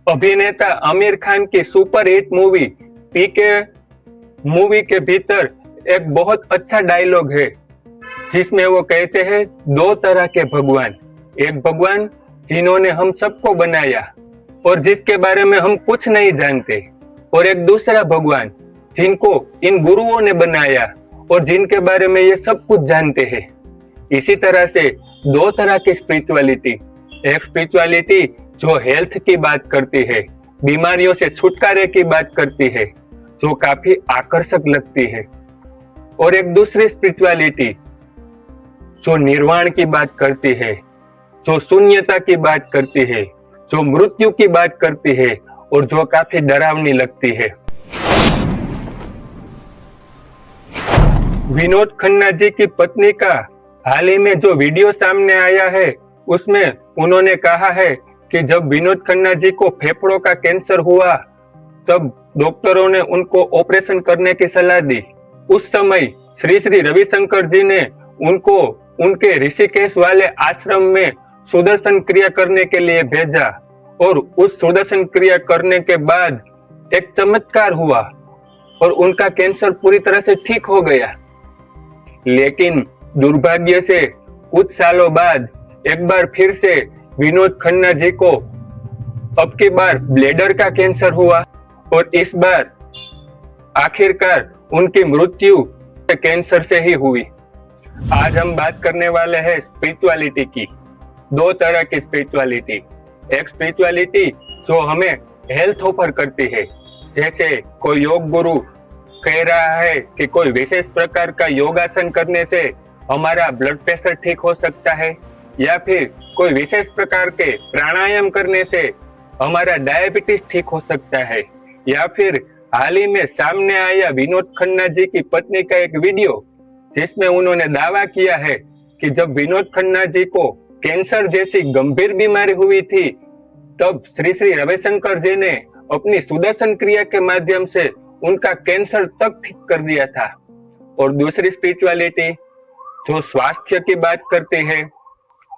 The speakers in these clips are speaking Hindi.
अभिनेता आमिर खान की सुपर हिट मूवी पीके मूवी के भीतर एक बहुत अच्छा डायलॉग है जिसमें वो कहते हैं दो तरह के भगवान, एक भगवान जिन्होंने हम सबको बनाया और जिसके बारे में हम कुछ नहीं जानते, और एक दूसरा भगवान जिनको इन गुरुओं ने बनाया और जिनके बारे में ये सब कुछ जानते हैं। इसी तरह से दो तरह की स्पिरिचुअलिटी, एक स्पिरिचुअलिटी जो हेल्थ की बात करती है, बीमारियों से छुटकारे की बात करती है, जो काफी आकर्षक लगती है, और एक दूसरी स्पिरिचुअलिटी जो निर्वाण की बात करती है, जो शून्यता की बात करती है, जो मृत्यु की बात करती है और जो काफी डरावनी लगती है। विनोद खन्ना जी की पत्नी का हाल ही में जो वीडियो सामने आया है उसमें उन्होंने कहा है कि जब विनोद खन्ना जी को फेफड़ों का कैंसर हुआ तब डॉक्टरों ने उनको ऑपरेशन करने की सलाह दी। उस समय श्री श्री रविशंकर जी ने उनको उनके ऋषिकेश वाले आश्रम में सुदर्शन क्रिया करने के लिए भेजा और उस सुदर्शन क्रिया करने के बाद एक चमत्कार हुआ और उनका कैंसर पूरी तरह से ठीक हो गया। लेकिन दुर्भाग्य से कुछ सालों बाद एक बार फिर से विनोद खन्ना जी को अब की बार ब्लैडर का कैंसर हुआ और इस बार आखिरकार उनकी मृत्यु कैंसर से ही हुई। आज हम बात करने वाले हैं स्पिरिचुअलिटी की। दो तरह की स्पिरिचुअलिटी, एक स्पिरिचुअलिटी जो हमें हेल्थ ऑफर करती है, जैसे कोई योग गुरु कह रहा है कि कोई विशेष प्रकार का योगासन करने से हमारा ब्लड प्रेशर ठीक हो सकता है, या फिर कोई विशेष प्रकार के प्राणायाम करने से हमारा डायबिटीज ठीक हो सकता है, या फिर हाल ही में सामने आया विनोद खन्ना जी की पत्नी का एक वीडियो जिसमें उन्होंने दावा किया है कि जब विनोद खन्ना जी को कैंसर जैसी गंभीर बीमारी हुई थी तब श्री श्री रविशंकर जी ने अपनी सुदर्शन क्रिया के माध्यम से उनका कैंसर तक ठीक कर दिया था। और दूसरी स्पिरिचुअलिटी जो स्वास्थ्य की बात करती है,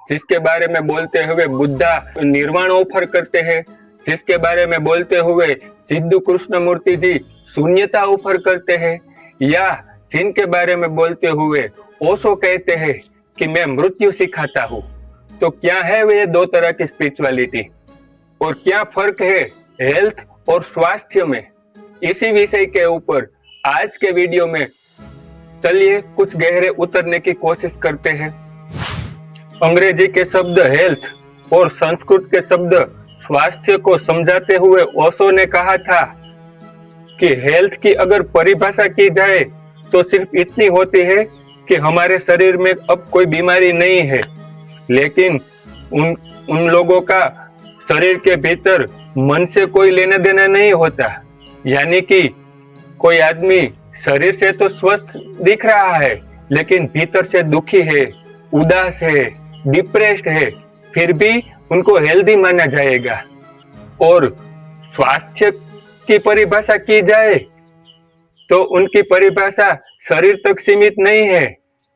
जिसके बारे में बोलते हुए बुद्धा निर्वाण ऑफर करते हैं, जिसके बारे में बोलते हुए जिद्दू कृष्णमूर्ति जी शून्यता ऑफर करते हैं, या जिनके बारे में बोलते हुए ओशो कहते हैं कि मैं मृत्यु सिखाता हूँ। तो क्या है वे दो तरह की स्पिरिचुअलिटी और क्या फर्क है हेल्थ और स्वास्थ्य में? इसी विषय के ऊपर आज के वीडियो में चलिए कुछ गहरे उतरने की कोशिश करते हैं। अंग्रेजी के शब्द हेल्थ और संस्कृत के शब्द स्वास्थ्य को समझाते हुए ओशो ने कहा था कि हेल्थ की अगर परिभाषा की जाए तो सिर्फ इतनी होती है कि हमारे शरीर में अब कोई बीमारी नहीं है, लेकिन उन लोगों का शरीर के भीतर मन से कोई लेना देना नहीं होता। यानी कि कोई आदमी शरीर से तो स्वस्थ दिख रहा है लेकिन भीतर से दुखी है, उदास है, डिप्रेस्ड है, फिर भी उनको हेल्दी माना जाएगा। और स्वास्थ्य की परिभाषा की जाए तो उनकी परिभाषा शरीर तक सीमित नहीं है,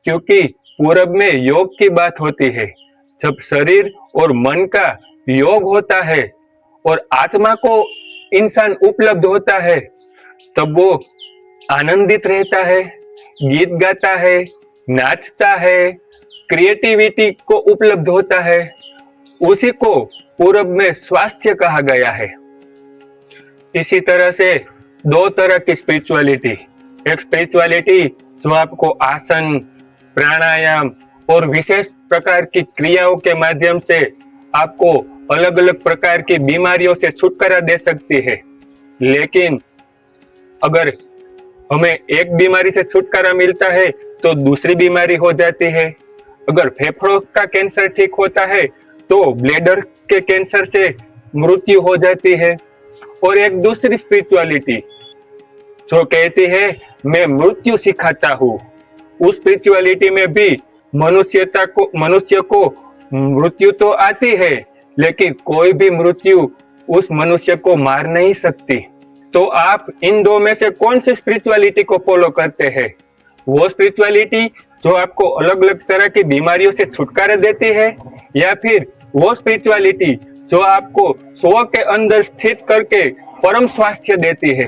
क्योंकि पूरब में योग की बात होती है। जब शरीर और मन का योग होता है और आत्मा को इंसान उपलब्ध होता है तब वो आनंदित रहता है, गीत गाता है, नाचता है, क्रिएटिविटी को उपलब्ध होता है। उसी को पूरब में स्वास्थ्य कहा गया है। इसी तरह से दो तरह की स्पिरिचुअलिटी, एक स्पिरिचुअलिटी जो आपको आसन, प्राणायाम और विशेष प्रकार की क्रियाओं के माध्यम से आपको अलग अलग प्रकार की बीमारियों से छुटकारा दे सकती है। लेकिन अगर हमें एक बीमारी से छुटकारा मिलता है तो दूसरी बीमारी हो जाती है। अगर फेफड़ों का कैंसर ठीक होता है तो ब्लैडर के कैंसर से मृत्यु हो जाती है। और एक दूसरी स्पिरिचुअलिटी जो कहती है मैं मृत्यु सिखाता हूँ, उस स्पिरिचुअलिटी में भी मनुष्य को मृत्यु तो आती है, लेकिन कोई भी मृत्यु उस मनुष्य को मार नहीं सकती। तो आप इन दो में से कौन सी स्पिरिचुअलिटी को फॉलो करते हैं? वो स्पिरिचुअलिटी जो आपको अलग अलग तरह की बीमारियों से छुटकारा देती है, या फिर वो स्पिरिचुअलिटी जो आपको 100 के अंदर स्थित करके परम स्वास्थ्य देती है।